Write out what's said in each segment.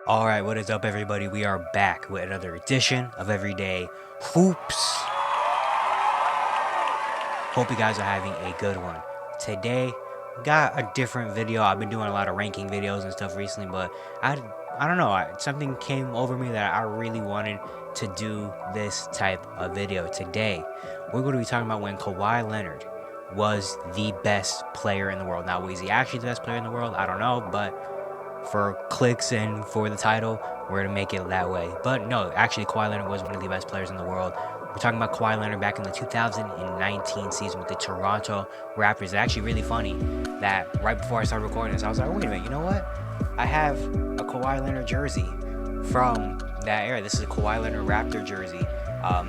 Alright, what is up everybody? We are back with another edition of Everyday Hoops. Hope you guys are having a good one. Today, we got a different video. I've been doing a lot of ranking videos and stuff recently, but I don't know, something came over me that I really wanted to do this type of video. Today, we're going to be talking about when Kawhi Leonard was the best player in the world. Now, was he actually the best player in the world? I don't know, but for clicks and for the title, we're going to make it that way. But no, actually, Kawhi Leonard was one of the best players in the world. We're talking about Kawhi Leonard back in the 2019 season with the Toronto Raptors. It's actually really funny that right before I started recording this, I was like, oh, wait a minute, you know what? I have a Kawhi Leonard jersey from that era. This is a Kawhi Leonard Raptor jersey.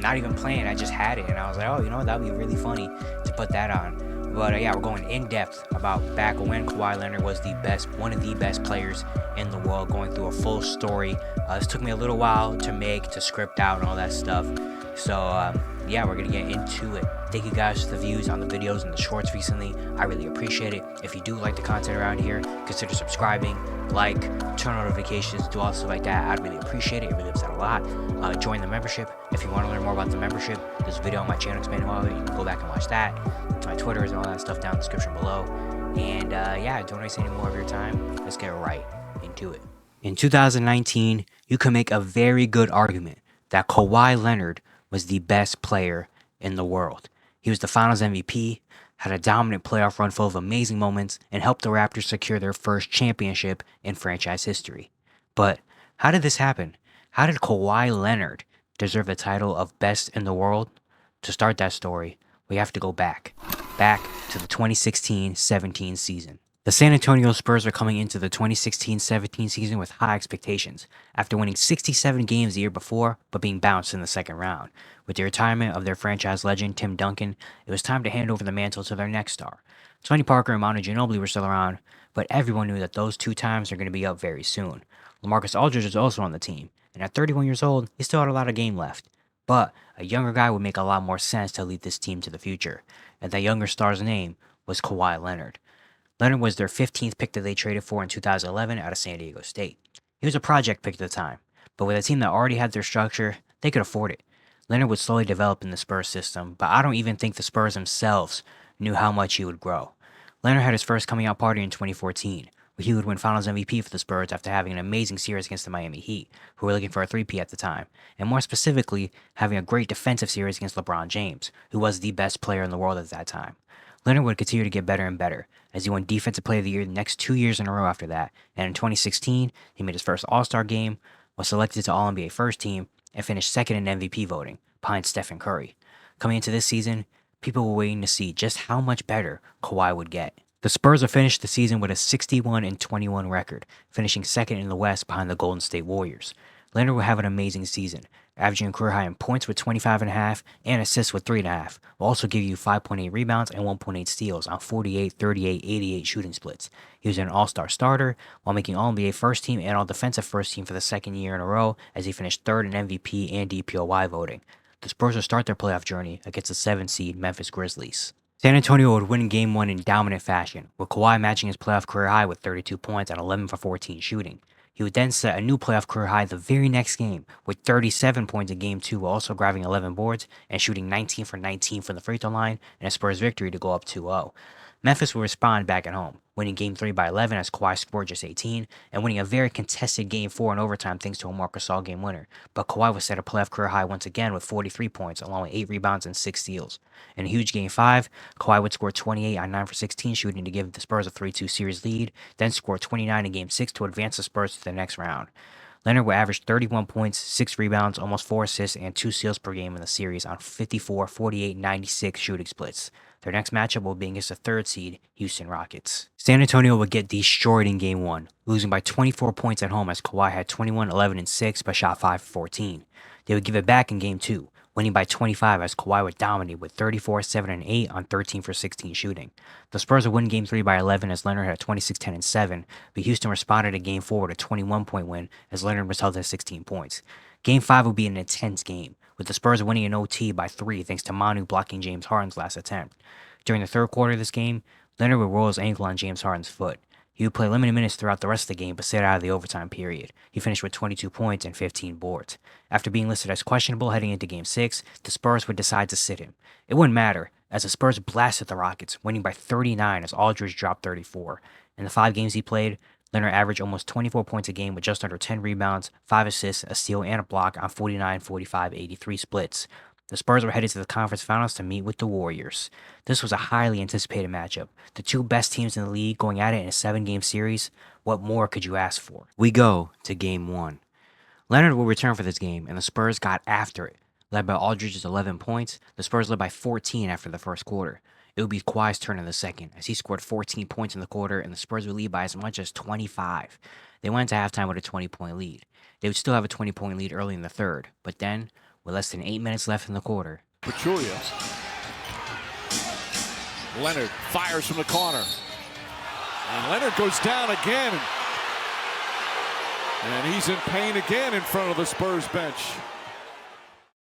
Not even playing, I just had it. And I was like, oh, you know what? That would be really funny to put that on. But yeah, we're going in depth about back when Kawhi Leonard was one of the best players in the world, going through a full story. This took me a little while to make, to script out and all that stuff. So yeah, we're gonna get into it. Thank you guys for the views on the videos and the shorts recently. I really appreciate it. If you do like the content around here, consider subscribing, like, turn on notifications, do all stuff like that. I'd really appreciate it. It really helps out a lot. Join the membership. If you want to learn more about the membership, there's a video on my channel explaining all of it. You can go back and watch that. To my Twitters and all that stuff down in the description below. And yeah, don't waste any more of your time. Let's get right into it. In 2019, you can make a very good argument that Kawhi Leonard was the best player in the world. He was the Finals MVP, had a dominant playoff run full of amazing moments, and helped the Raptors secure their first championship in franchise history. But how did this happen? How did Kawhi Leonard deserve the title of best in the world? To start that story, we have to go back to the 2016-17 season. The San Antonio Spurs are coming into the 2016-17 season with high expectations, after winning 67 games the year before, but being bounced in the second round. With the retirement of their franchise legend, Tim Duncan, it was time to hand over the mantle to their next star. Tony Parker and Manu Ginobili were still around, but everyone knew that those two times are going to be up very soon. LaMarcus Aldridge was also on the team, and at 31 years old, he still had a lot of game left. But a younger guy would make a lot more sense to lead this team to the future, and that younger star's name was Kawhi Leonard. Leonard was their 15th pick that they traded for in 2011 out of San Diego State. He was a project pick at the time, but with a team that already had their structure, they could afford it. Leonard would slowly develop in the Spurs system, but I don't even think the Spurs themselves knew how much he would grow. Leonard had his first coming out party in 2014, where he would win Finals MVP for the Spurs after having an amazing series against the Miami Heat, who were looking for a 3-peat at the time, and more specifically, having a great defensive series against LeBron James, who was the best player in the world at that time. Leonard would continue to get better and better, as he won Defensive Player of the Year the next 2 years in a row after that, and in 2016, he made his first All-Star game, was selected to All-NBA First Team, and finished second in MVP voting, behind Stephen Curry. Coming into this season, people were waiting to see just how much better Kawhi would get. The Spurs have finished the season with a 61-21 record, finishing second in the West behind the Golden State Warriors. Leonard will have an amazing season, averaging a career high in points with 25.5 and assists with 3.5. Will also give you 5.8 rebounds and 1.8 steals on 48, 38, 88 shooting splits. He was an all-star starter while making All-NBA First Team and All-Defensive First Team for the second year in a row, as he finished third in MVP and DPOY voting. The Spurs will start their playoff journey against the 7-seed Memphis Grizzlies. San Antonio would win Game 1 in dominant fashion, with Kawhi matching his playoff career high with 32 points and 11 for 14 shooting. He would then set a new playoff career high the very next game with 37 points in Game 2, while also grabbing 11 boards and shooting 19 for 19 from the free throw line in a Spurs victory to go up 2-0. Memphis would respond back at home, winning Game 3 by 11 as Kawhi scored just 18, and winning a very contested Game 4 in overtime thanks to a Marc Gasol game winner. But Kawhi would set a playoff career high once again with 43 points, along with 8 rebounds and 6 steals. In a huge Game 5, Kawhi would score 28 on 9 for 16 shooting to give the Spurs a 3-2 series lead, then score 29 in Game 6 to advance the Spurs to the next round. Leonard would average 31 points, 6 rebounds, almost 4 assists, and 2 steals per game in the series on 54, 48, 96 shooting splits. Their next matchup will be against the 3rd seed, Houston Rockets. San Antonio would get destroyed in Game 1, losing by 24 points at home as Kawhi had 21, 11, and 6 but shot 5 for 14. They would give it back in Game 2, winning by 25 as Kawhi would dominate with 34, 7, and 8 on 13 for 16 shooting. The Spurs would win Game 3 by 11 as Leonard had 26, 10, and 7, but Houston responded in Game 4 with a 21-point win as Leonard was held at 16 points. Game 5 would be an intense game, with the Spurs winning in OT by 3 thanks to Manu blocking James Harden's last attempt. During the third quarter of this game, Leonard would roll his ankle on James Harden's foot. He would play limited minutes throughout the rest of the game but stayed out of the overtime period. He finished with 22 points and 15 boards. After being listed as questionable heading into Game 6, the Spurs would decide to sit him. It wouldn't matter, as the Spurs blasted the Rockets, winning by 39 as Aldridge dropped 34. In the 5 games he played, Leonard averaged almost 24 points a game with just under 10 rebounds, 5 assists, a steal, and a block on 49, 45, 83 splits. The Spurs were headed to the conference finals to meet with the Warriors. This was a highly anticipated matchup. The two best teams in the league going at it in a 7-game series. What more could you ask for? We go to Game 1. Leonard will return for this game, and the Spurs got after it. Led by Aldridge's 11 points, the Spurs led by 14 after the first quarter. It would be Kawhi's turn in the second, as he scored 14 points in the quarter, and the Spurs would lead by as much as 25. They went into halftime with a 20-point lead. They would still have a 20-point lead early in the third, but then, with less than 8 minutes left in the quarter, Pachulia. Leonard fires from the corner. And Leonard goes down again. And he's in pain again in front of the Spurs bench.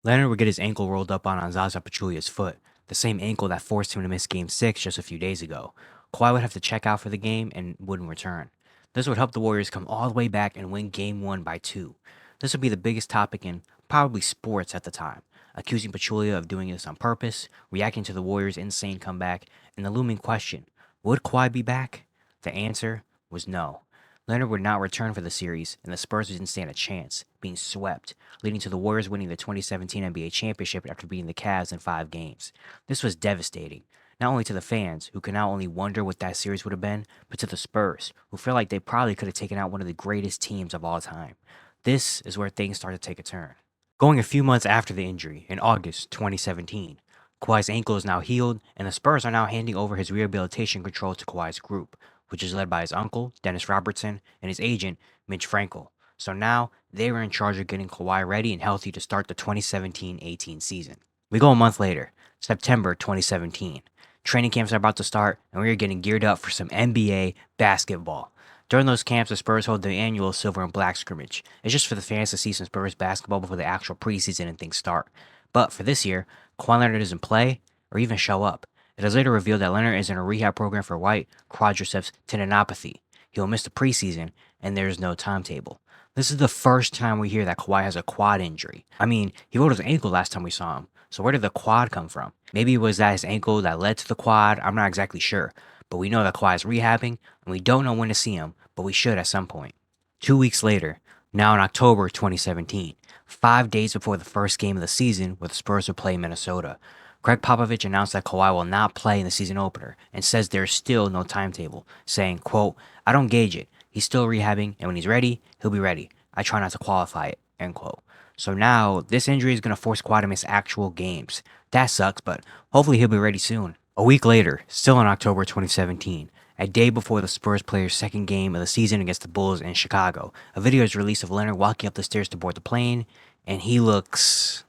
Leonard would get his ankle rolled up on Zaza Pachulia's foot, the same ankle that forced him to miss Game 6 just a few days ago. Kawhi would have to check out for the game and wouldn't return. This would help the Warriors come all the way back and win Game 1 by 2. This would be the biggest topic in probably sports at the time, accusing Pachulia of doing this on purpose, reacting to the Warriors' insane comeback, and the looming question, would Kawhi be back? The answer was no. Leonard would not return for the series, and the Spurs didn't stand a chance, being swept, leading to the Warriors winning the 2017 NBA Championship after beating the Cavs in 5 games. This was devastating, not only to the fans, who could now only wonder what that series would have been, but to the Spurs, who feel like they probably could have taken out one of the greatest teams of all time. This is where things started to take a turn. Going a few months after the injury, in August 2017, Kawhi's ankle is now healed, and the Spurs are now handing over his rehabilitation control to Kawhis Group, which is led by his uncle, Dennis Robertson, and his agent, Mitch Frankel. So now, they were in charge of getting Kawhi ready and healthy to start the 2017-18 season. We go a month later, September 2017. Training camps are about to start, and we are getting geared up for some NBA basketball. During those camps, the Spurs hold the annual Silver and Black scrimmage. It's just for the fans to see some Spurs basketball before the actual preseason and things start. But for this year, Kawhi Leonard doesn't play or even show up. It is later revealed that Leonard is in a rehab program for right quadriceps tendinopathy. He will miss the preseason, and there is no timetable. This is the first time we hear that Kawhi has a quad injury. I mean, he rolled his ankle last time we saw him, so where did the quad come from? Maybe it was that his ankle that led to the quad, I'm not exactly sure. But we know that Kawhi is rehabbing, and we don't know when to see him, but we should at some point. 2 weeks later, now in October 2017, 5 days before the first game of the season where the Spurs will play Minnesota, Greg Popovich announced that Kawhi will not play in the season opener and says there's still no timetable, saying, quote, "I don't gauge it. He's still rehabbing, and when he's ready, he'll be ready. I try not to qualify it," end quote. So now, this injury is going to force Kawhi to miss actual games. That sucks, but hopefully he'll be ready soon. A week later, still in October 2017, a day before the Spurs players' second game of the season against the Bulls in Chicago, a video is released of Leonard walking up the stairs to board the plane, and he looks...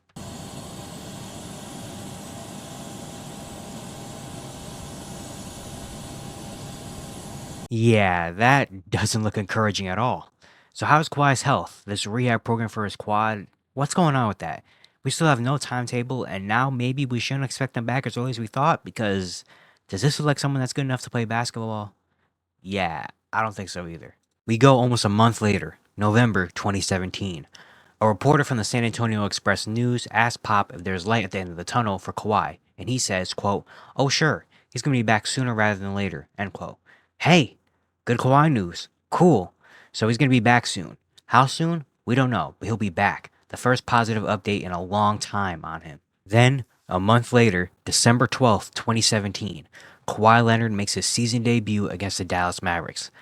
Yeah, that doesn't look encouraging at all. So how's Kawhi's health? This rehab program for his quad? What's going on with that? We still have no timetable, and now maybe we shouldn't expect him back as early as we thought, because does this look like someone that's good enough to play basketball? Yeah, I don't think so either. We go almost a month later, November 2017. A reporter from the San Antonio Express News asked Pop if there's light at the end of the tunnel for Kawhi, and he says, quote, "Oh sure, he's going to be back sooner rather than later," end quote. Hey, good Kawhi news. Cool. So he's going to be back soon. How soon? We don't know, but he'll be back. The first positive update in a long time on him. Then, a month later, December 12th, 2017, Kawhi Leonard makes his season debut against the Dallas Mavericks.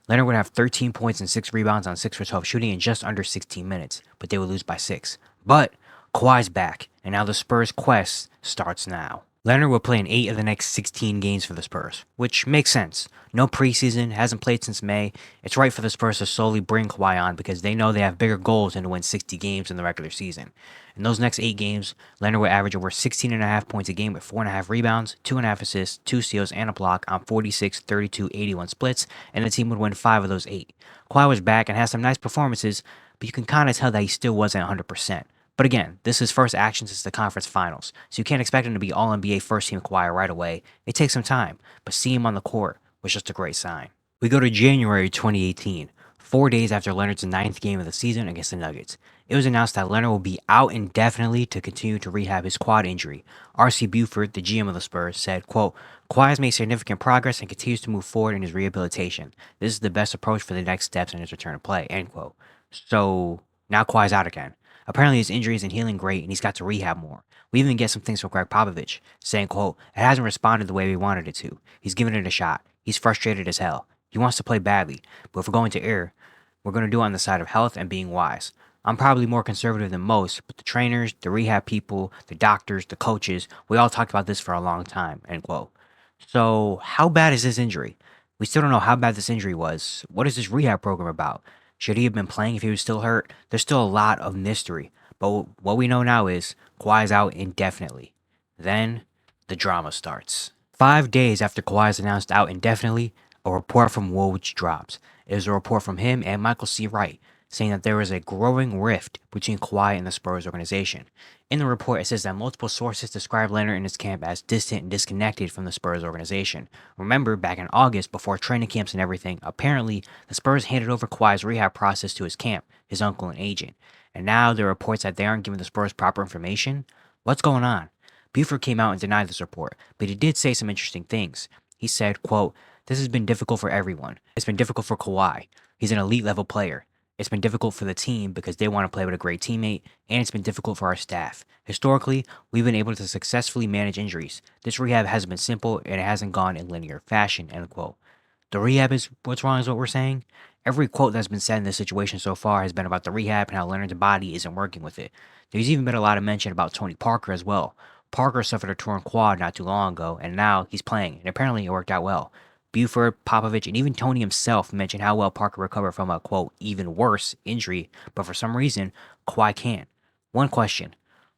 Leonard would have 13 points and 6 rebounds on 6 for 12 shooting in just under 16 minutes, but they would lose by 6. But Kawhi's back, and now the Spurs' quest starts now. Leonard will play in 8 of the next 16 games for the Spurs, which makes sense. No preseason, hasn't played since May. It's right for the Spurs to slowly bring Kawhi on because they know they have bigger goals than to win 60 games in the regular season. In those next 8 games, Leonard will average over 16.5 points a game with 4.5 rebounds, 2.5 assists, 2 steals, and a block on 46, 32, 81 splits, and the team would win 5 of those 8. Kawhi was back and has some nice performances, but you can kind of tell that he still wasn't 100%. But again, this is his first action since the conference finals, so you can't expect him to be All-NBA first-team Kawhi right away. It takes some time, but seeing him on the court was just a great sign. We go to January 2018, 4 days after Leonard's ninth game of the season against the Nuggets. It was announced that Leonard will be out indefinitely to continue to rehab his quad injury. R.C. Buford, the GM of the Spurs, said, quote, Kawhi has made significant progress and continues to move forward in his rehabilitation. This is the best approach for the next steps in his return to play, end quote. So now Kawhi's out again. Apparently his injury isn't healing great and he's got to rehab more. We even get some things from Greg Popovich, saying, quote, it hasn't responded the way we wanted it to. He's given it a shot. He's frustrated as hell. He wants to play badly, but if we're going to err, we're going to do it on the side of health and being wise. I'm probably more conservative than most, but the trainers, the rehab people, the doctors, the coaches, we all talked about this for a long time, end quote. So, how bad is this injury? We still don't know how bad this injury was. What is this rehab program about? Should he have been playing if he was still hurt? There's still a lot of mystery, but what we know now is Kawhi is out indefinitely. Then, the drama starts. 5 days after Kawhi is announced out indefinitely, a report from Woj drops. It is a report from him and Michael C. Wright, saying that there is a growing rift between Kawhi and the Spurs organization. In the report, it says that multiple sources describe Leonard and his camp as distant and disconnected from the Spurs organization. Remember, back in August, before training camps and everything, apparently the Spurs handed over Kawhi's rehab process to his camp, his uncle and agent. And now there are reports that they aren't giving the Spurs proper information. What's going on? Buford came out and denied this report, but he did say some interesting things. He said, quote, this has been difficult for everyone. It's been difficult for Kawhi. He's an elite level player. It's been difficult for the team because they want to play with a great teammate, and it's been difficult for our staff. Historically, we've been able to successfully manage injuries. This rehab hasn't been simple, and it hasn't gone in linear fashion, end quote. The rehab is what's wrong is what we're saying? Every quote that's been said in this situation so far has been about the rehab and how Leonard's body isn't working with it. There's even been a lot of mention about Tony Parker as well. Parker suffered a torn quad not too long ago, and now he's playing, and apparently it worked out well. Buford, Popovich, and even Tony himself mentioned how well Parker recovered from a, quote, even worse injury, but for some reason, Kawhi can't. One question.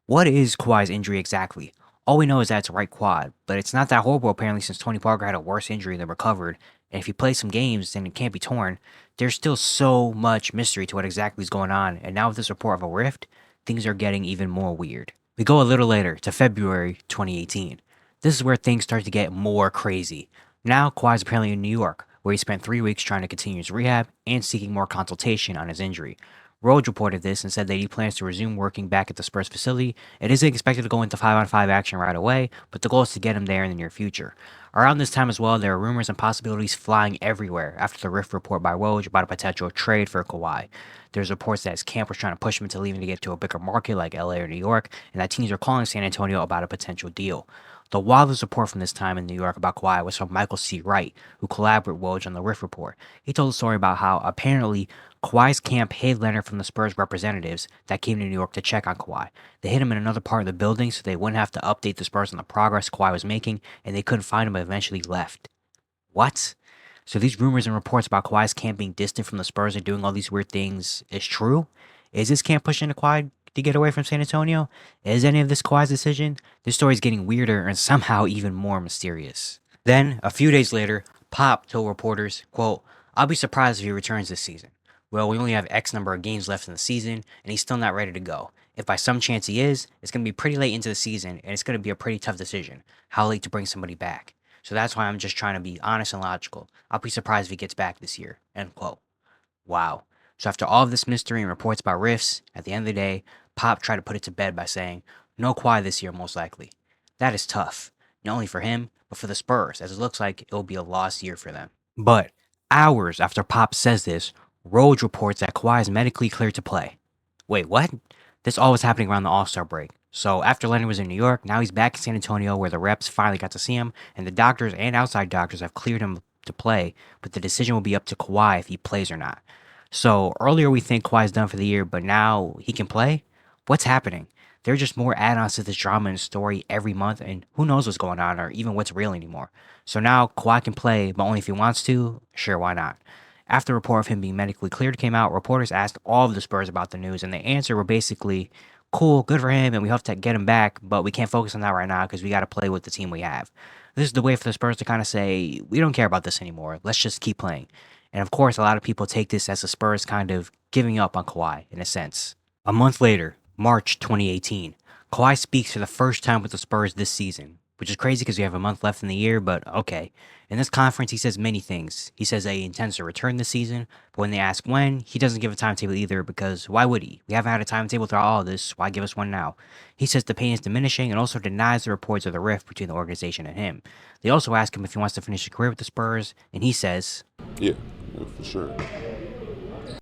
What is Kawhi's injury exactly? All we know is that it's a right quad, but it's not that horrible apparently since Tony Parker had a worse injury than recovered, and if he plays some games, then it can't be torn. There's still so much mystery to what exactly is going on, and now with this report of a rift, things are getting even more weird. We go a little later to February 2018. This is where things start to get more crazy. Now, Kawhi's apparently in New York, where he spent 3 weeks trying to continue his rehab and seeking more consultation on his injury. Rhodes reported this and said that he plans to resume working back at the Spurs facility. It isn't expected to go into 5-on-5 action right away, but the goal is to get him there in the near future. Around this time as well, there are rumors and possibilities flying everywhere after the rift report by Woj about a potential trade for Kawhi. There's reports that his camp was trying to push him into leaving to get to a bigger market like LA or New York, and that teams are calling San Antonio about a potential deal. The wildest report from this time in New York about Kawhi was from Michael C. Wright, who collaborated with Woj on the Rift Report. He told a story about how apparently Kawhi's camp hid Leonard from the Spurs representatives that came to New York to check on Kawhi. They hid him in another part of the building so they wouldn't have to update the Spurs on the progress Kawhi was making, and they couldn't find him but eventually left. What? So these rumors and reports about Kawhi's camp being distant from the Spurs and doing all these weird things is true? Is this camp pushing Kawhi to get away from San Antonio? Is any of this Kawhi's decision? This story is getting weirder and somehow even more mysterious. Then, a few days later, Pop told reporters, quote, I'll be surprised if he returns this season. Well, we only have X number of games left in the season, and he's still not ready to go. If by some chance he is, it's going to be pretty late into the season, and it's going to be a pretty tough decision, how late to bring somebody back. So that's why I'm just trying to be honest and logical. I'll be surprised if he gets back this year, end quote. Wow. So after all of this mystery and reports about rifts, at the end of the day, Pop tried to put it to bed by saying, no Kawhi this year most likely. That is tough, not only for him, but for the Spurs, as it looks like it will be a lost year for them. But hours after Pop says this, Rhodes reports that Kawhi is medically cleared to play. Wait, what? This all was happening around the All-Star break. So after Leonard was in New York, now he's back in San Antonio where the reps finally got to see him, and the doctors and outside doctors have cleared him to play, but the decision will be up to Kawhi if he plays or not. So earlier we think Kawhi's done for the year, but now he can play? What's happening? There are just more add-ons to this drama and story every month, and who knows what's going on or even what's real anymore. So now Kawhi can play, but only if he wants to? Sure, why not? After the report of him being medically cleared came out, reporters asked all of the Spurs about the news, and the answer were basically, cool, good for him, and we hope to get him back, but we can't focus on that right now because we got to play with the team we have. This is the way for the Spurs to kind of say, we don't care about this anymore. Let's just keep playing. And of course, a lot of people take this as the Spurs kind of giving up on Kawhi, in a sense. A month later, March 2018, Kawhi speaks for the first time with the Spurs this season. which is crazy because we have a month left in the year, but okay. In this conference, he says many things. He says that he intends to return this season, but when they ask when, he doesn't give a timetable either because why would he? We haven't had a timetable throughout all of this, why give us one now? He says the pain is diminishing and also denies the reports of the rift between the organization and him. They also ask him if he wants to finish his career with the Spurs, and he says, Yeah, for sure.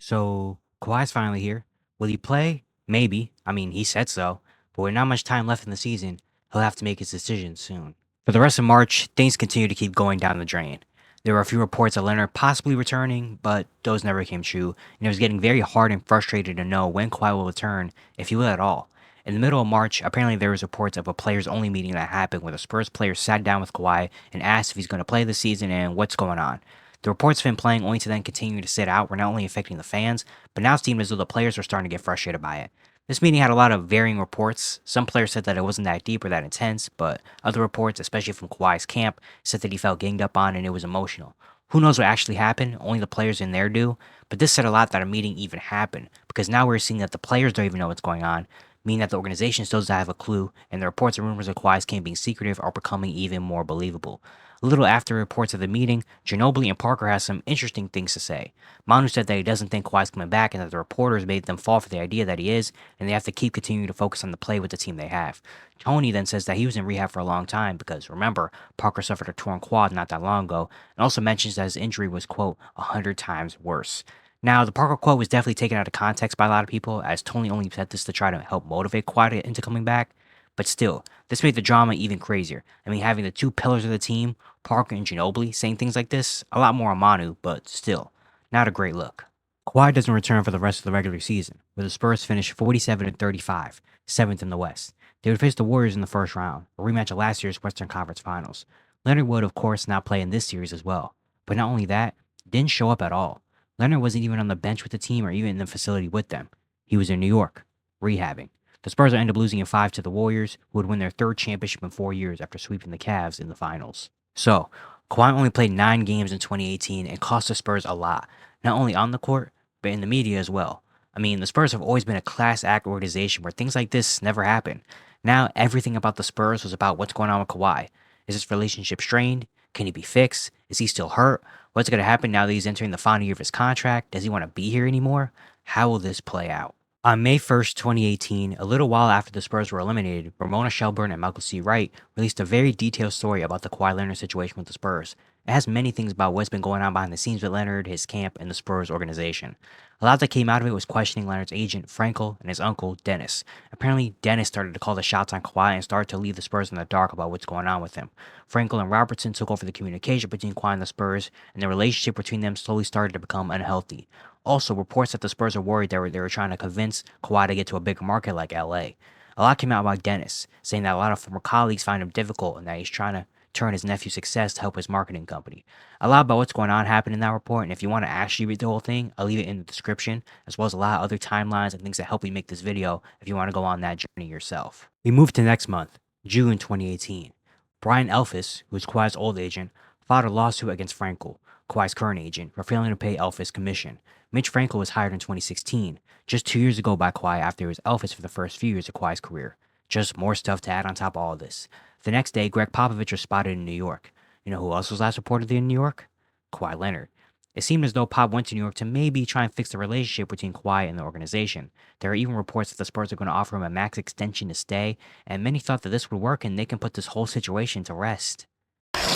so Kawhi's finally here. Will he play? Maybe. I mean, he said so, but with not much time left in the season, he'll have to make his decision soon. For the rest of March, things continue to keep going down the drain. There were a few reports of Leonard possibly returning, but those never came true, and it was getting very hard and frustrated to know when Kawhi will return, if he will at all. In the middle of March, apparently there was reports of a players-only meeting that happened where the Spurs players sat down with Kawhi and asked if he's going to play this season and what's going on. The reports of him playing only to then continue to sit out were not only affecting the fans, but now it seemed as though the players were starting to get frustrated by it. This meeting had a lot of varying reports. Some players said that it wasn't that deep or that intense, but other reports, especially from Kawhi's camp, said that he felt ganged up on and it was emotional. Who knows what actually happened? Only the players in there do. But this said a lot that a meeting even happened, because now we're seeing that the players don't even know what's going on, meaning that the organization still doesn't have a clue, and the reports and rumors of Kawhi's camp being secretive are becoming even more believable. A little after reports of the meeting, Ginobili and Parker has some interesting things to say. Manu said that he doesn't think Kawhi's coming back and that the reporters made them fall for the idea that he is, and they have to keep continuing to focus on the play with the team they have. Tony then says that he was in rehab for a long time because, remember, Parker suffered a torn quad not that long ago, and also mentions that his injury was, quote, 100 times worse. Now, the Parker quote was definitely taken out of context by a lot of people, as Tony only said this to try to help motivate Kawhi into coming back. But still, this made the drama even crazier. I mean, having the two pillars of the team, Parker and Ginobili, saying things like this, a lot more on Manu, but still, not a great look. Kawhi doesn't return for the rest of the regular season, where the Spurs finished 47-35, 7th in the West. They would face the Warriors in the first round, a rematch of last year's Western Conference Finals. Leonard would, of course, now play in this series as well. But not only that, didn't show up at all. Leonard wasn't even on the bench with the team or even in the facility with them. He was in New York, rehabbing. The Spurs would end up losing in 5 to the Warriors, who would win their third championship in 4 years after sweeping the Cavs in the finals. So, Kawhi only played 9 games in 2018 and cost the Spurs a lot, not only on the court, but in the media as well. I mean, the Spurs have always been a class act organization where things like this never happen. Now, everything about the Spurs was about what's going on with Kawhi. Is this relationship strained? Can he be fixed? Is he still hurt? What's going to happen now that he's entering the final year of his contract? Does he want to be here anymore? How will this play out? On May 1st, 2018, a little while after the Spurs were eliminated, Ramona Shelburne and Michael C. Wright released a very detailed story about the Kawhi Leonard situation with the Spurs. It has many things about what's been going on behind the scenes with Leonard, his camp, and the Spurs organization. A lot that came out of it was questioning Leonard's agent, Frankel, and his uncle, Dennis. Apparently, Dennis started to call the shots on Kawhi and started to leave the Spurs in the dark about what's going on with him. Frankel and Robertson took over the communication between Kawhi and the Spurs, and the relationship between them slowly started to become unhealthy. Also, reports that the Spurs are worried that they were trying to convince Kawhi to get to a bigger market like LA. A lot came out about Dennis, saying that a lot of former colleagues find him difficult and that he's trying to turn his nephew's success to help his marketing company. A lot about what's going on happened in that report, and if you want to actually read the whole thing, I'll leave it in the description, as well as a lot of other timelines and things that help me make this video if you want to go on that journey yourself. We move to next month, June 2018. Brian Elphys, who is Kawhi's old agent, filed a lawsuit against Frankel, Kawhi's current agent, for failing to pay Elphys' commission. Mitch Frankel was hired in 2016, just 2 years ago by Kawhi after he was Elphys for the first few years of Kawhi's career. Just more stuff to add on top of all of this. The next day, Greg Popovich was spotted in New York. You know who else was last reportedly in New York? Kawhi Leonard. It seemed as though Pop went to New York to maybe try and fix the relationship between Kawhi and the organization. There are even reports that the Spurs are going to offer him a max extension to stay, and many thought that this would work and they can put this whole situation to rest.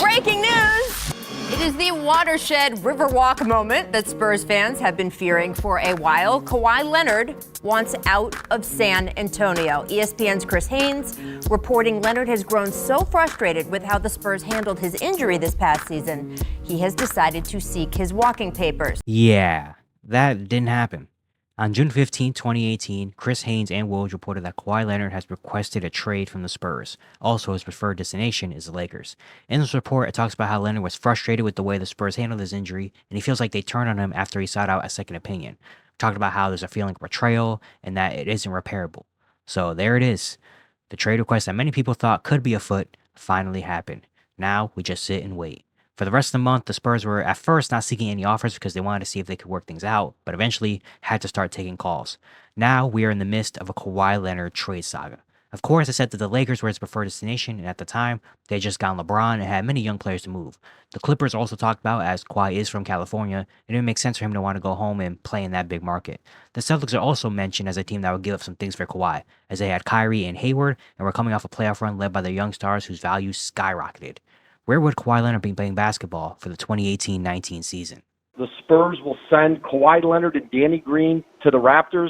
Breaking news! It is the watershed Riverwalk moment that Spurs fans have been fearing for a while. Kawhi Leonard wants out of San Antonio. ESPN's Chris Haynes reporting Leonard has grown so frustrated with how the Spurs handled his injury this past season, he has decided to seek his walking papers. Yeah, that didn't happen. On June 15, 2018, Chris Haynes and Woj reported that Kawhi Leonard has requested a trade from the Spurs. Also, his preferred destination is the Lakers. In this report, it talks about how Leonard was frustrated with the way the Spurs handled his injury, and he feels like they turned on him after he sought out a second opinion. Talked about how there's a feeling of betrayal and that it isn't repairable. So there it is. The trade request that many people thought could be afoot finally happened. Now we just sit and wait. For the rest of the month, the Spurs were at first not seeking any offers because they wanted to see if they could work things out, but eventually had to start taking calls. Now we are in the midst of a Kawhi Leonard trade saga. Of course, I said that the Lakers were his preferred destination, and at the time, they had just gotten LeBron and had many young players to move. The Clippers also talked about, as Kawhi is from California, it didn't make sense for him to want to go home and play in that big market. The Celtics are also mentioned as a team that would give up some things for Kawhi, as they had Kyrie and Hayward, and were coming off a playoff run led by their young stars whose values skyrocketed. Where would Kawhi Leonard be playing basketball for the 2018-19 season? The Spurs will send Kawhi Leonard and Danny Green to the Raptors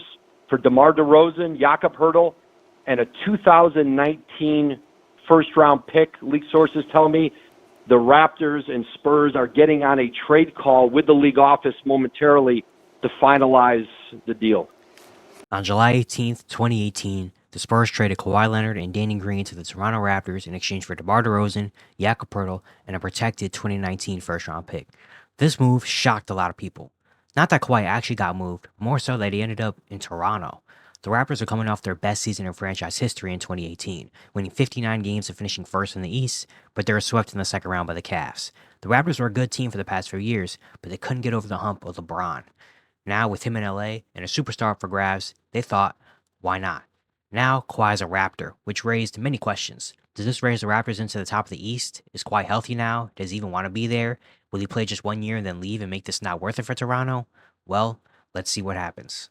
for DeMar DeRozan, Jakob Poeltl, and a 2019 first-round pick. League sources tell me the Raptors and Spurs are getting on a trade call with the league office momentarily to finalize the deal. On July 18th, 2018, the Spurs traded Kawhi Leonard and Danny Green to the Toronto Raptors in exchange for DeMar DeRozan, Jakob Poeltl, and a protected 2019 first-round pick. This move shocked a lot of people. Not that Kawhi actually got moved, more so that he ended up in Toronto. The Raptors are coming off their best season in franchise history in 2018, winning 59 games and finishing first in the East, but they were swept in the second round by the Cavs. The Raptors were a good team for the past few years, but they couldn't get over the hump of LeBron. Now, with him in LA and a superstar up for grabs, they thought, why not? Now, Kawhi's a Raptor, which raised many questions. Does this raise the Raptors into the top of the East? Is Kawhi healthy now? Does he even want to be there? Will he play just 1 year and then leave and make this not worth it for Toronto? Well, let's see what happens.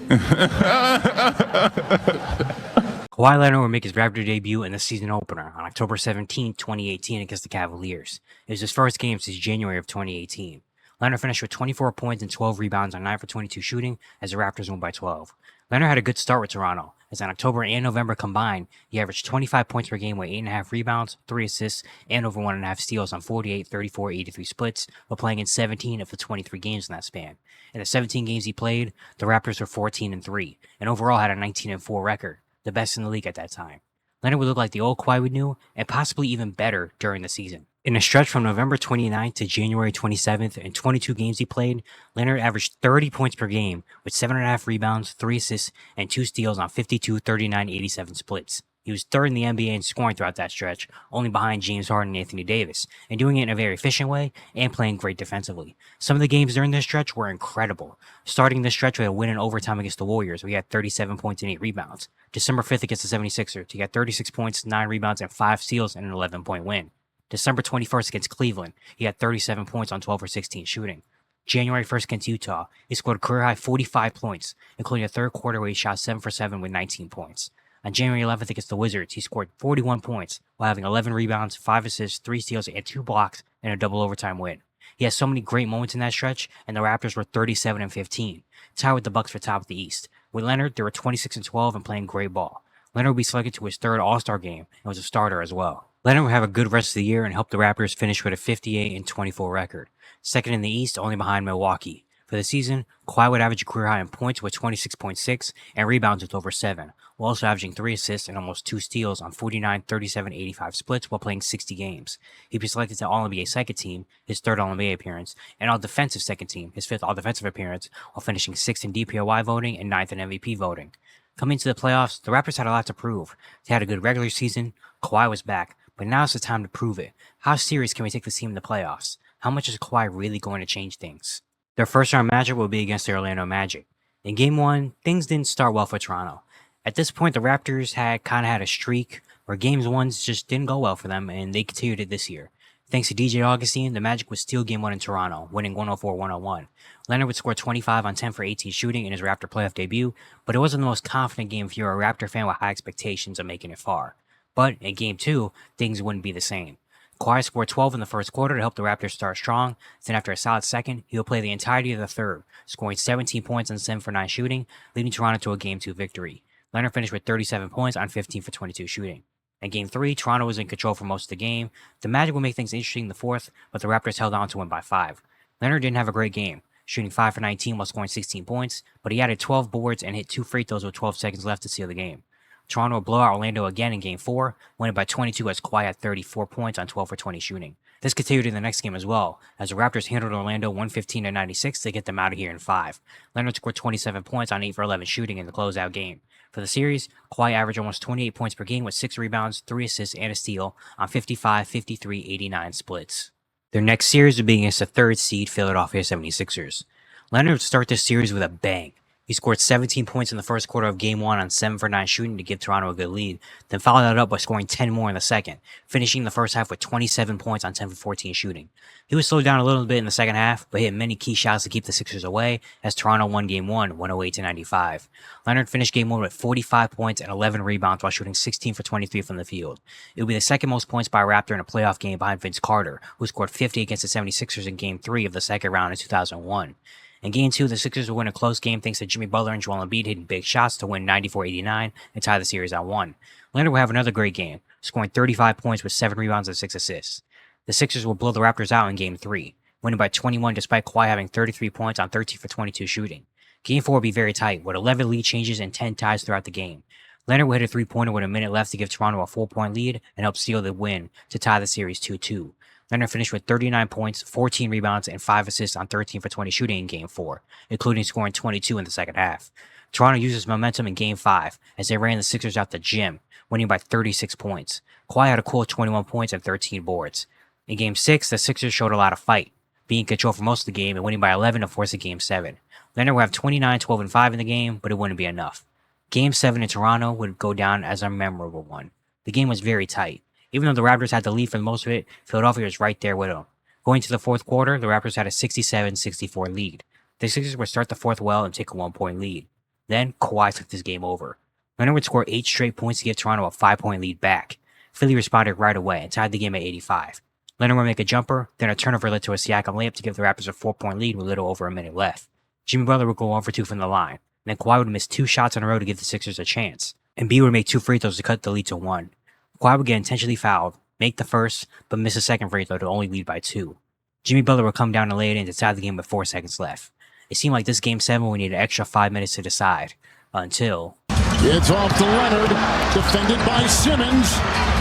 Kawhi Leonard will make his Raptor debut in the season opener on October 17, 2018 against the Cavaliers. It was his first game since January of 2018. Leonard finished with 24 points and 12 rebounds on 9 for 22 shooting as the Raptors won by 12. Leonard had a good start with Toronto, as in October and November combined, he averaged 25 points per game with 8.5 rebounds, 3 assists, and over 1.5 steals on 48, 34, 83 splits, while playing in 17 of the 23 games in that span. In the 17 games he played, the Raptors were 14-3, and overall had a 19-4 record, the best in the league at that time. Leonard would look like the old Kawhi we knew, and possibly even better during the season. In a stretch from November 29th to January 27th, in 22 games he played, Leonard averaged 30 points per game with 7.5 rebounds, 3 assists, and 2 steals on 52, 39, 87 splits. He was third in the NBA in scoring throughout that stretch, only behind James Harden and Anthony Davis, and doing it in a very efficient way and playing great defensively. Some of the games during this stretch were incredible. Starting this stretch with a win in overtime against the Warriors, where he had 37 points and 8 rebounds. December 5th against the 76ers, he had 36 points, 9 rebounds, and 5 steals in an 11-point win. December 21st against Cleveland, he had 37 points on 12 for 16 shooting. January 1st against Utah, he scored a career-high 45 points, including a third quarter where he shot 7 for 7 with 19 points. On January 11th against the Wizards, he scored 41 points while having 11 rebounds, 5 assists, 3 steals, and 2 blocks in a double overtime win. He had so many great moments in that stretch, and the Raptors were 37-15, tied with the Bucks for top of the East. With Leonard, they were 26-12 and playing great ball. Leonard would be selected to his third All-Star game and was a starter as well. Leonard would have a good rest of the year and help the Raptors finish with a 58-24 record, second in the East only behind Milwaukee. For the season, Kawhi would average a career high in points with 26.6 and rebounds with over 7, while also averaging 3 assists and almost 2 steals on 49, 37, 85 splits while playing 60 games. He'd be selected to All-NBA second team, his third All-NBA appearance, and All-Defensive second team, his fifth All-Defensive appearance, while finishing 6th in DPOY voting and 9th in MVP voting. Coming to the playoffs, the Raptors had a lot to prove. They had a good regular season, Kawhi was back, but now's the time to prove it. How serious can we take this team in the playoffs? How much is Kawhi really going to change things? Their first round matchup will be against the Orlando Magic. In Game 1, things didn't start well for Toronto. At this point, the Raptors had a streak where Games 1 just didn't go well for them, and they continued it this year. Thanks to DJ Augustine, the Magic would steal Game 1 in Toronto, winning 104-101. Leonard would score 25 on 10 for 18 shooting in his Raptor playoff debut, but it wasn't the most confident game if you're a Raptor fan with high expectations of making it far. But in Game 2, things wouldn't be the same. Kawhi scored 12 in the first quarter to help the Raptors start strong. Then after a solid second, he would play the entirety of the third, scoring 17 points on 7 for 9 shooting, leading Toronto to a Game 2 victory. Leonard finished with 37 points on 15 for 22 shooting. In Game 3, Toronto was in control for most of the game. The Magic would make things interesting in the fourth, but the Raptors held on to win by 5. Leonard didn't have a great game, shooting 5 for 19 while scoring 16 points, but he added 12 boards and hit 2 free throws with 12 seconds left to seal the game. Toronto would blow out Orlando again in Game 4, winning by 22 as Kawhi had 34 points on 12 for 20 shooting. This continued in the next game as well, as the Raptors handled Orlando 115-96 to get them out of here in 5. Leonard scored 27 points on 8 for 11 shooting in the closeout game. For the series, Kawhi averaged almost 28 points per game with 6 rebounds, 3 assists, and a steal on 55, 53, 89 splits. Their next series would be against the third seed Philadelphia 76ers. Leonard would start this series with a bang. He scored 17 points in the first quarter of Game 1 on 7 for 9 shooting to give Toronto a good lead, then followed that up by scoring 10 more in the second, finishing the first half with 27 points on 10 for 14 shooting. He was slowed down a little bit in the second half, but hit many key shots to keep the Sixers away as Toronto won Game 1, 108-95. Leonard finished Game 1 with 45 points and 11 rebounds while shooting 16 for 23 from the field. It would be the second most points by a Raptor in a playoff game behind Vince Carter, who scored 50 against the 76ers in Game 3 of the second round in 2001. In Game 2, the Sixers would win a close game thanks to Jimmy Butler and Joel Embiid hitting big shots to win 94-89 and tie the series at 1. Leonard would have another great game, scoring 35 points with 7 rebounds and 6 assists. The Sixers would blow the Raptors out in Game 3, winning by 21 despite Kawhi having 33 points on 13 for 22 shooting. Game 4 would be very tight, with 11 lead changes and 10 ties throughout the game. Leonard would hit a 3-pointer with a minute left to give Toronto a 4-point lead and help steal the win to tie the series 2-2. Leonard finished with 39 points, 14 rebounds, and 5 assists on 13 for 20 shooting in Game 4, including scoring 22 in the second half. Toronto uses momentum in Game 5 as they ran the Sixers out the gym, winning by 36 points. Kawhi had a cool 21 points and 13 boards. In Game 6, the Sixers showed a lot of fight, being in control for most of the game and winning by 11 to force a Game 7. Leonard would have 29, 12, and 5 in the game, but it wouldn't be enough. Game 7 in Toronto would go down as a memorable one. The game was very tight. Even though the Raptors had the lead for most of it, Philadelphia was right there with them. Going to the fourth quarter, the Raptors had a 67-64 lead. The Sixers would start the fourth well and take a 1-point lead. Then, Kawhi took this game over. Leonard would score 8 straight points to give Toronto a 5-point lead back. Philly responded right away and tied the game at 85. Leonard would make a jumper, then a turnover led to a Siakam layup to give the Raptors a 4-point lead with a little over a minute left. Jimmy Butler would go 1 for 2 from the line. Then Kawhi would miss 2 shots in a row to give the Sixers a chance. And B would make 2 free throws to cut the lead to 1. Kawhi would get intentionally fouled, make the first, but miss a second free throw to only lead by 2. Jimmy Butler would come down and lay it in to tie the game with 4 seconds left. It seemed like this Game 7 would need an extra 5 minutes to decide. Until... It's off to Leonard, defended by Simmons.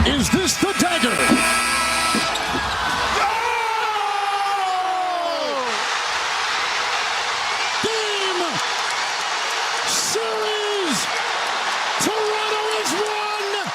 Is this the dagger? Game! Series! Toronto has won!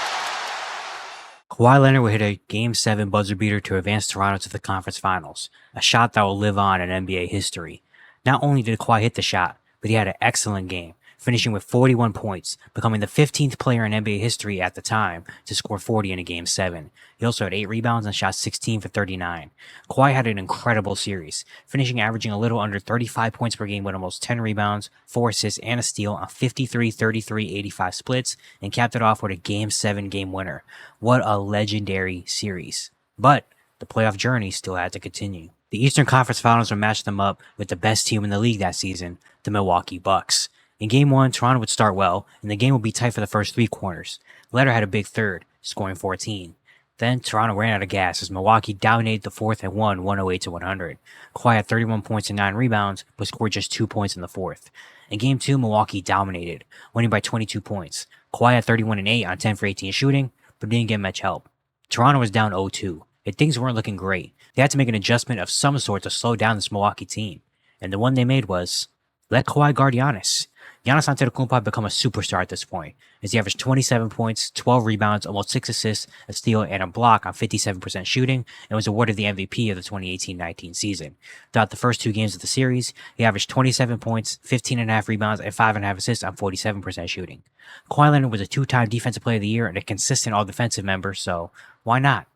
Kawhi Leonard would hit a Game 7 buzzer beater to advance Toronto to the conference finals, a shot that will live on in NBA history. Not only did Kawhi hit the shot, but he had an excellent game, finishing with 41 points, becoming the 15th player in NBA history at the time to score 40 in a Game 7. He also had 8 rebounds and shot 16 for 39. Kawhi had an incredible series, finishing averaging a little under 35 points per game with almost 10 rebounds, 4 assists, and a steal on 53, 33, 85 splits, and capped it off with a Game 7 game winner. What a legendary series. But the playoff journey still had to continue. The Eastern Conference Finals would match them up with the best team in the league that season, the Milwaukee Bucks. In Game 1, Toronto would start well, and the game would be tight for the first 3 quarters. Leonard had a big third, scoring 14. Then, Toronto ran out of gas as Milwaukee dominated the fourth and won 108-100. Kawhi had 31 points and 9 rebounds, but scored just 2 points in the fourth. In Game 2, Milwaukee dominated, winning by 22 points. Kawhi had 31 and 8 on 10 for 18 shooting, but didn't get much help. Toronto was down 0-2, and things weren't looking great. They had to make an adjustment of some sort to slow down this Milwaukee team, and the one they made was, let Kawhi guard Giannis. Giannis Antetokounmpo had become a superstar at this point, as he averaged 27 points, 12 rebounds, almost 6 assists, a steal, and a block on 57% shooting, and was awarded the MVP of the 2018-19 season. Throughout the first 2 games of the series, he averaged 27 points, 15.5 rebounds, and 5.5 assists on 47% shooting. Kawhi Leonard was a 2-time Defensive Player of the Year and a consistent all-defensive member, so why not?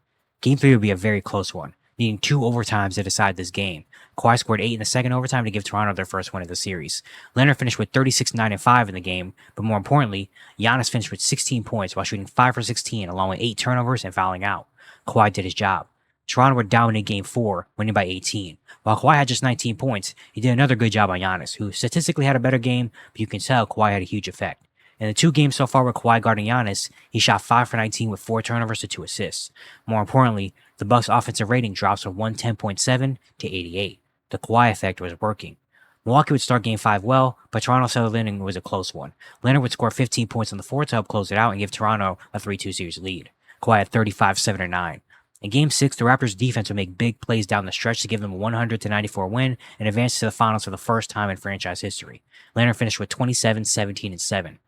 Game 3 would be a very close one, needing 2 overtimes to decide this game. Kawhi scored 8 in the second overtime to give Toronto their first win of the series. Leonard finished with 36, 9, and 5 in the game, but more importantly, Giannis finished with 16 points while shooting 5 for 16, along with 8 turnovers and fouling out. Kawhi did his job. Toronto would dominate Game 4, winning by 18. While Kawhi had just 19 points, he did another good job on Giannis, who statistically had a better game, but you can tell Kawhi had a huge effect. In the 2 games so far with Kawhi guarding Giannis, he shot 5 for 19 with 4 turnovers to 2 assists. More importantly, the Bucks' offensive rating drops from 110.7 to 88. The Kawhi effect was working. Milwaukee would start Game 5 well, but Toronto settled in and it was a close one. Leonard would score 15 points in the fourth to help close it out and give Toronto a 3-2 series lead. Kawhi had 35, 7, and 9. In Game 6, the Raptors' defense would make big plays down the stretch to give them a 100-94 win and advance to the finals for the first time in franchise history. Leonard finished with 27, 17, and 7.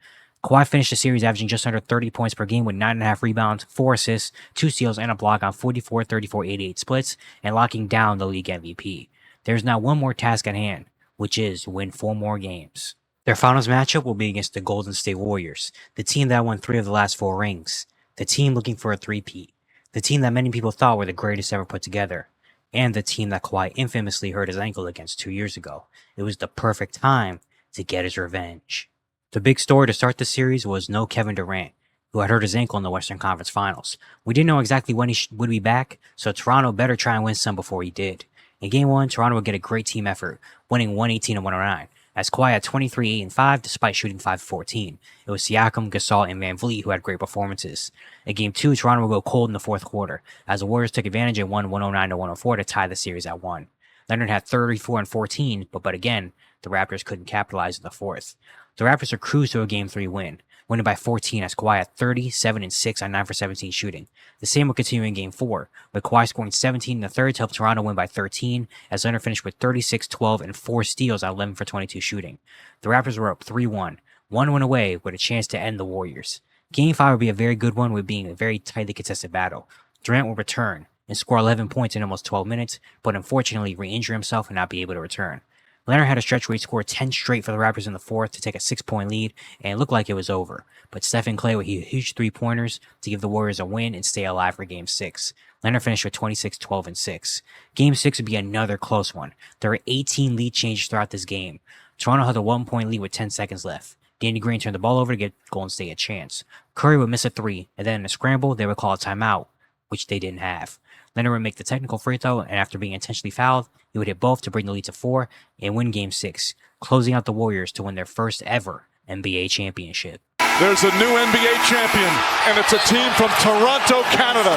Kawhi finished the series averaging just under 30 points per game with 9.5 rebounds, 4 assists, 2 steals, and a block on 44, 34, 88 splits, and locking down the league MVP. There's now one more task at hand, which is win 4 more games. Their finals matchup will be against the Golden State Warriors, the team that won 3 of the last 4 rings, the team looking for a three-peat, the team that many people thought were the greatest ever put together, and the team that Kawhi infamously hurt his ankle against 2 years ago. It was the perfect time to get his revenge. The big story to start the series was no Kevin Durant, who had hurt his ankle in the Western Conference Finals. We didn't know exactly when he would be back, so Toronto better try and win some before he did. In Game 1, Toronto would get a great team effort, winning 118-109. As Kawhi had 23, 8, and 5 despite shooting 5 14. It was Siakam, Gasol, and Van Vliet who had great performances. In Game 2, Toronto would go cold in the fourth quarter, as the Warriors took advantage and won 109-104 to tie the series at 1. Leonard had 34 and 14, but again, the Raptors couldn't capitalize in the fourth. The Raptors would cruise to a Game 3 win, winning by 14 as Kawhi had 37 and 6 on 9 for 17 shooting. The same would continue in Game 4, with Kawhi scoring 17 in the third to help Toronto win by 13, as Leonard finished with 36, 12, and 4 steals at 11 for 22 shooting. The Raptors were up 3-1, one win away with a chance to end the Warriors. Game 5 would be a very good one, with being a very tightly contested battle. Durant will return and score 11 points in almost 12 minutes, but unfortunately re-injure himself and not be able to return. Leonard had a stretch where he scored 10 straight for the Raptors in the fourth to take a 6-point lead, and it looked like it was over. But Steph and Clay would hit huge 3-pointers to give the Warriors a win and stay alive for Game 6. Leonard finished with 26, 12, and 6. Game 6 would be another close one. There were 18 lead changes throughout this game. Toronto had a 1-point lead with 10 seconds left. Danny Green turned the ball over to get Golden State a chance. Curry would miss a 3, and then in a scramble, they would call a timeout, which they didn't have. Leonard would make the technical free throw, and after being intentionally fouled, he would hit both to bring the lead to 4 and win Game 6, closing out the Warriors to win their first ever NBA championship. There's a new NBA champion, and it's a team from Toronto, Canada.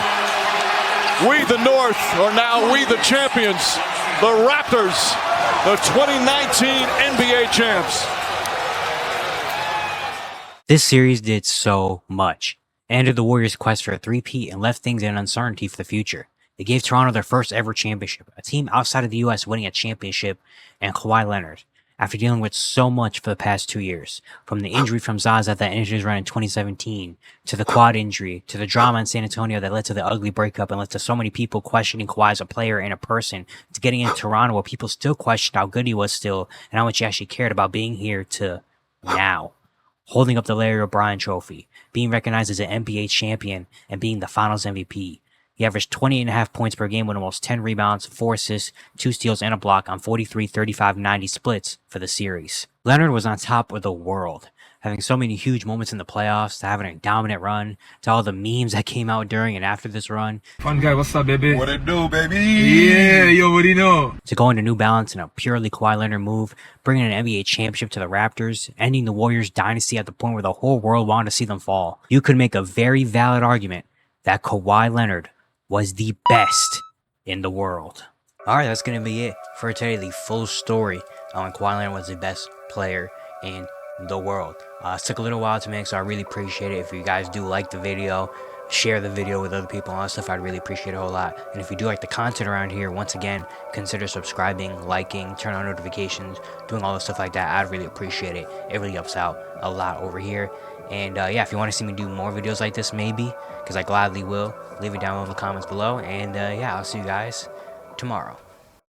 We, the North, are now we, the champions. The Raptors, the 2019 NBA champs. This series did so much. It ended the Warriors' quest for a three-peat and left things in uncertainty for the future. It gave Toronto their first ever championship, a team outside of the U.S. winning a championship, and Kawhi Leonard, after dealing with so much for the past 2 years, from the injury from Zaza that ended his run in 2017, to the quad injury, to the drama in San Antonio that led to the ugly breakup and led to so many people questioning Kawhi as a player and a person, to getting into Toronto where people still questioned how good he was still and how much he actually cared about being here, to now, holding up the Larry O'Brien trophy, being recognized as an NBA champion, and being the Finals MVP. He averaged 28.5 points per game with almost 10 rebounds, 4 assists, 2 steals, and a block on 43, 35, 90 splits for the series. Leonard was on top of the world, having so many huge moments in the playoffs, to having a dominant run, to all the memes that came out during and after this run. Fun guy, what's up, baby? What it do, baby? Yeah, you already know. To go into New Balance in a purely Kawhi Leonard move, bringing an NBA championship to the Raptors, ending the Warriors dynasty at the point where the whole world wanted to see them fall. You could make a very valid argument that Kawhi Leonard was the best in the world. Alright, that's going to be it for today. The full story on Kawhi Leonard was the best player in the world. It took a little while to make, so I really appreciate it. If you guys do like the video, share the video with other people and all that stuff. I'd really appreciate it a whole lot. And if you do like the content around here, once again, consider subscribing, liking, turn on notifications, doing all the stuff like that. I'd really appreciate it. It really helps out a lot over here. And yeah, if you want to see me do more videos like this, maybe, because I gladly will, leave it down in the comments below. And yeah, I'll see you guys tomorrow.